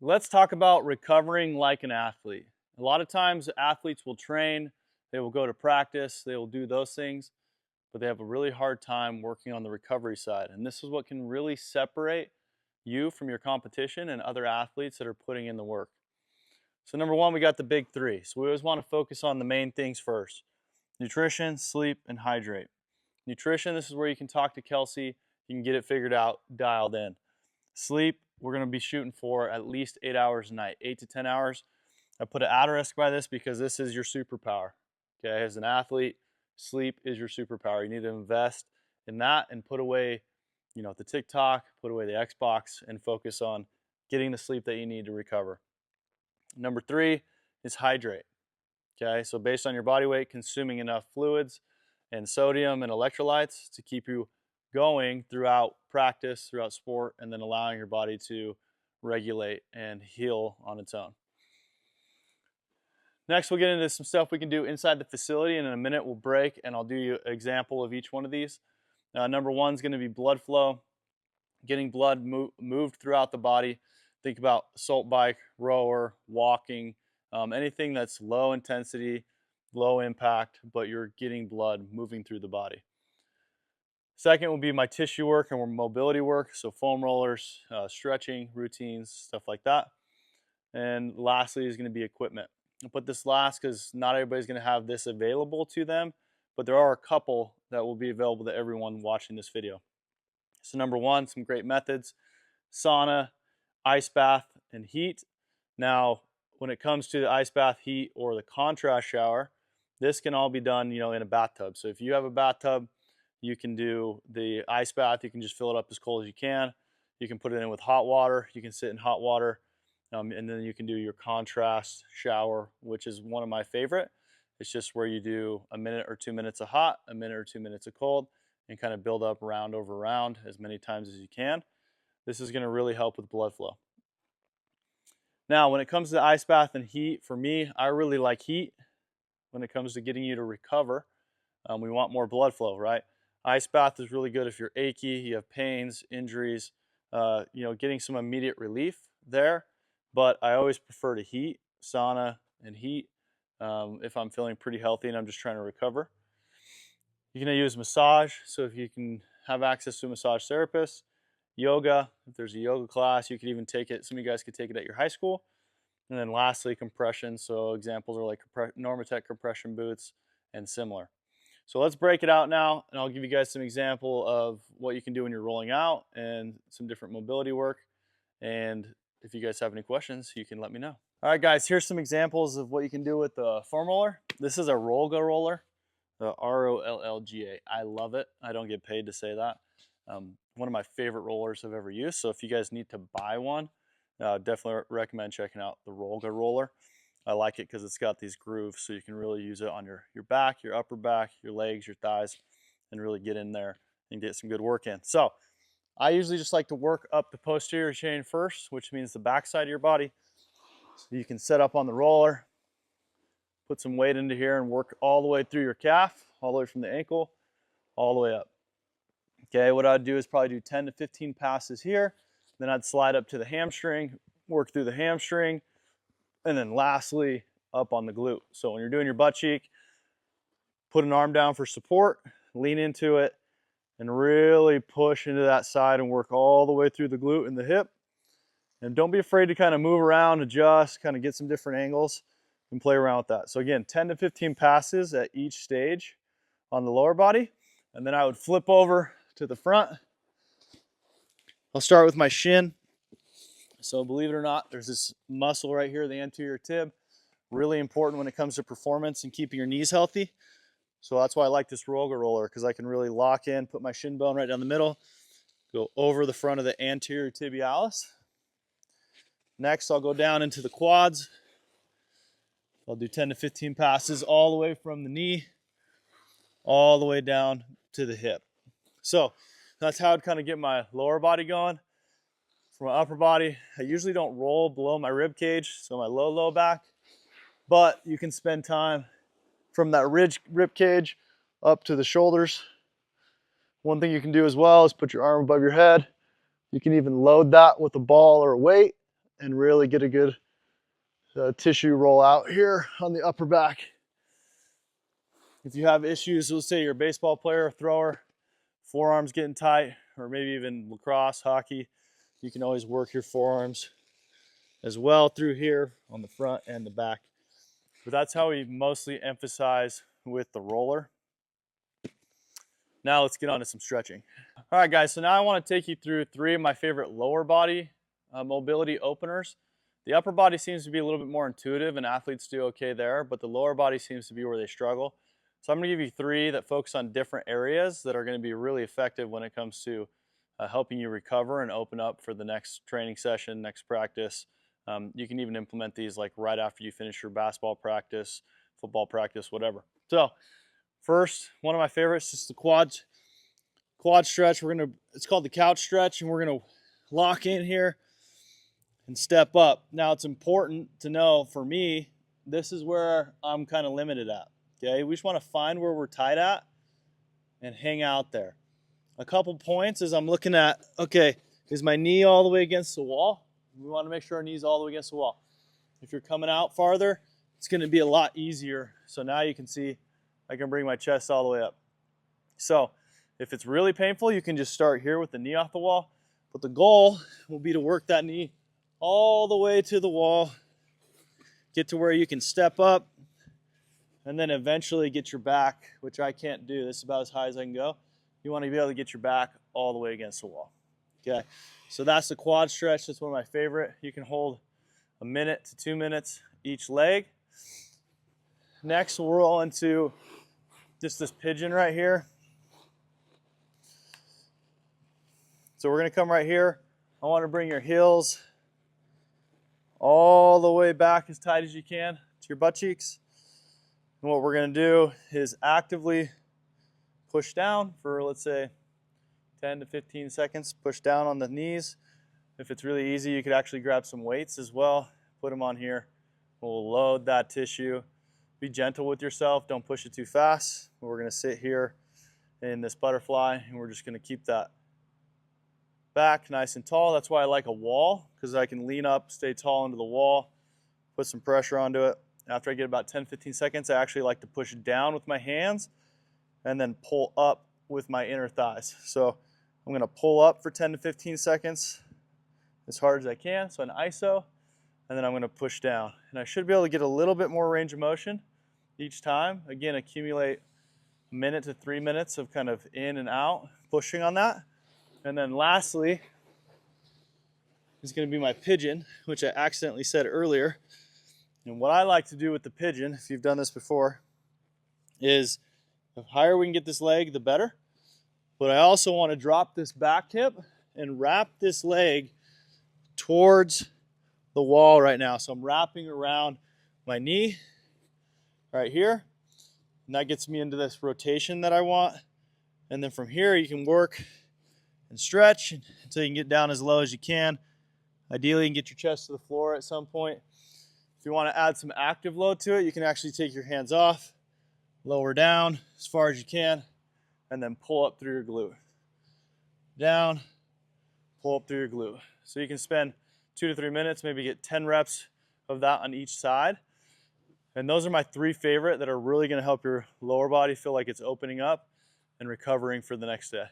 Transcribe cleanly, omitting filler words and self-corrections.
Let's talk about recovering like an athlete. A lot of times athletes will train, they will go to practice, they will do those things, but they have a really hard time working on the recovery side. And this is what can really separate you from your competition and other athletes that are putting in the work. So number one, we got the big three. So we always want to focus on the main things first: nutrition, sleep, and hydrate. Nutrition, this is where you can talk to Kelsey, you can get it figured out, dialed in. Sleep, we're going to be shooting for at least 8 hours a night, 8 to 10 hours. I put an asterisk by this because this is your superpower. Okay, as an athlete, sleep is your superpower. You need to invest in that and put away, the TikTok, put away the Xbox, and focus on getting the sleep that you need to recover. Number three is hydrate. Okay, so based on your body weight, consuming enough fluids and sodium and electrolytes to keep you going throughout practice, throughout sport, and then allowing your body to regulate and heal on its own. Next, we'll get into some stuff we can do inside the facility, and in a minute we'll break and I'll do you an example of each one of these. Number one is going to be blood flow, getting blood moved throughout the body. Think about assault bike, rower, walking, anything that's low intensity, low impact, but you're getting blood moving through the body. Second will be my tissue work and mobility work, so foam rollers, stretching routines, stuff like that. And lastly is going to be equipment. I'll put this last because not everybody's going to have this available to them, but there are a couple that will be available to everyone watching this video. So number one, some great methods: sauna, ice bath, and heat. Now, when it comes to the ice bath, heat, or the contrast shower, this can all be done, in a bathtub. So if you have a bathtub, you can do the ice bath. You can just fill it up as cold as you can. You can put it in with hot water. You can sit in hot water. And then you can do your contrast shower, which is one of my favorite. It's just where you do a minute or 2 minutes of hot, a minute or 2 minutes of cold, and kind of build up round over round as many times as you can. This is going to really help with blood flow. Now, when it comes to ice bath and heat, for me, I really like heat. When it comes to getting you to recover, we want more blood flow, right? Ice bath is really good if you're achy, you have pains, injuries, getting some immediate relief there. But I always prefer to heat, sauna and heat, if I'm feeling pretty healthy and I'm just trying to recover. You're going to use massage. So if you can have access to a massage therapist, yoga, if there's a yoga class, you could even take it. Some of you guys could take it at your high school. And then lastly, compression. So examples are like Normatec compression boots and similar. So let's break it out now, and I'll give you guys some example of what you can do when you're rolling out and some different mobility work. And if you guys have any questions, you can let me know. All right, guys, here's some examples of what you can do with the foam roller. This is a Rollga roller, the Rollga. I love it. I don't get paid to say that. One of my favorite rollers I've ever used. So if you guys need to buy one, definitely recommend checking out the Rollga roller. I like it because it's got these grooves, so you can really use it on your back, your upper back, your legs, your thighs, and really get in there and get some good work in. So I usually just like to work up the posterior chain first, which means the back side of your body. So you can set up on the roller, put some weight into here, and work all the way through your calf, all the way from the ankle, all the way up. Okay, what I'd do is probably do 10 to 15 passes here. Then I'd slide up to the hamstring, work through the hamstring, and then lastly, up on the glute. So when you're doing your butt cheek, put an arm down for support, lean into it, and really push into that side and work all the way through the glute and the hip. And don't be afraid to kind of move around, adjust, kind of get some different angles and play around with that. So again, 10 to 15 passes at each stage on the lower body. And then I would flip over to the front. I'll start with my shin. So believe it or not, there's this muscle right here, the anterior tib. Really important when it comes to performance and keeping your knees healthy. So that's why I like this Rollga roller, because I can really lock in, put my shin bone right down the middle, go over the front of the anterior tibialis. Next, I'll go down into the quads. I'll do 10 to 15 passes all the way from the knee, all the way down to the hip. So that's how I'd kind of get my lower body going. For my upper body, I usually don't roll below my rib cage, so my low back, but you can spend time from that rib cage up to the shoulders. One thing you can do as well is put your arm above your head. You can even load that with a ball or a weight and really get a good tissue roll out here on the upper back. If you have issues, let's say you're a baseball player, thrower, forearms getting tight, or maybe even lacrosse, hockey, you can always work your forearms as well through here on the front and the back. But that's how we mostly emphasize with the roller. Now let's get on to some stretching. All right, guys, so now I want to take you through 3 of my favorite lower body mobility openers. The upper body seems to be a little bit more intuitive and athletes do okay there, but the lower body seems to be where they struggle. So I'm going to give you 3 that focus on different areas that are going to be really effective when it comes to helping you recover and open up for the next training session, next practice. You can even implement these like right after you finish your basketball practice, football practice, whatever. So first, one of my favorites is the quad stretch. It's called the couch stretch, and we're gonna lock in here and step up. Now it's important to know, for me, this is where I'm kind of limited at. Okay, we just want to find where we're tight at and hang out there. A couple points as I'm looking at, okay, is my knee all the way against the wall? We want to make sure our knee's all the way against the wall. If you're coming out farther, it's going to be a lot easier. So now you can see I can bring my chest all the way up. So if it's really painful, you can just start here with the knee off the wall. But the goal will be to work that knee all the way to the wall, get to where you can step up, and then eventually get your back, which I can't do. This is about as high as I can go. You want to be able to get your back all the way against the wall. Okay, so that's the quad stretch. That's one of my favorite. You can hold 1 minute to 2 minutes each leg. Next, we'll roll into just this pigeon right here. So we're going to come right here. I want to bring your heels all the way back as tight as you can to your butt cheeks. And what we're going to do is actively push down for, let's say, 10 to 15 seconds. Push down on the knees. If it's really easy, you could actually grab some weights as well. Put them on here. We'll load that tissue. Be gentle with yourself. Don't push it too fast. We're going to sit here in this butterfly, and we're just going to keep that back nice and tall. That's why I like a wall, because I can lean up, stay tall into the wall, put some pressure onto it. After I get about 10-15 seconds, I actually like to push down with my hands and then pull up with my inner thighs. So I'm going to pull up for 10 to 15 seconds as hard as I can, so an ISO, and then I'm going to push down. And I should be able to get a little bit more range of motion each time. Again, accumulate 1 minute to 3 minutes of kind of in and out, pushing on that. And then lastly is going to be my pigeon, which I accidentally said earlier. And what I like to do with the pigeon, if you've done this before, is the higher we can get this leg, the better. But I also want to drop this back hip and wrap this leg towards the wall right now. So I'm wrapping around my knee right here. And that gets me into this rotation that I want. And then from here, you can work and stretch until you can get down as low as you can. Ideally, you can get your chest to the floor at some point. If you want to add some active load to it, you can actually take your hands off, lower down as far as you can, and then pull up through your glute. Down, pull up through your glute. So you can spend 2 to 3 minutes, maybe get 10 reps of that on each side. And those are my 3 favorite that are really going to help your lower body feel like it's opening up and recovering for the next day.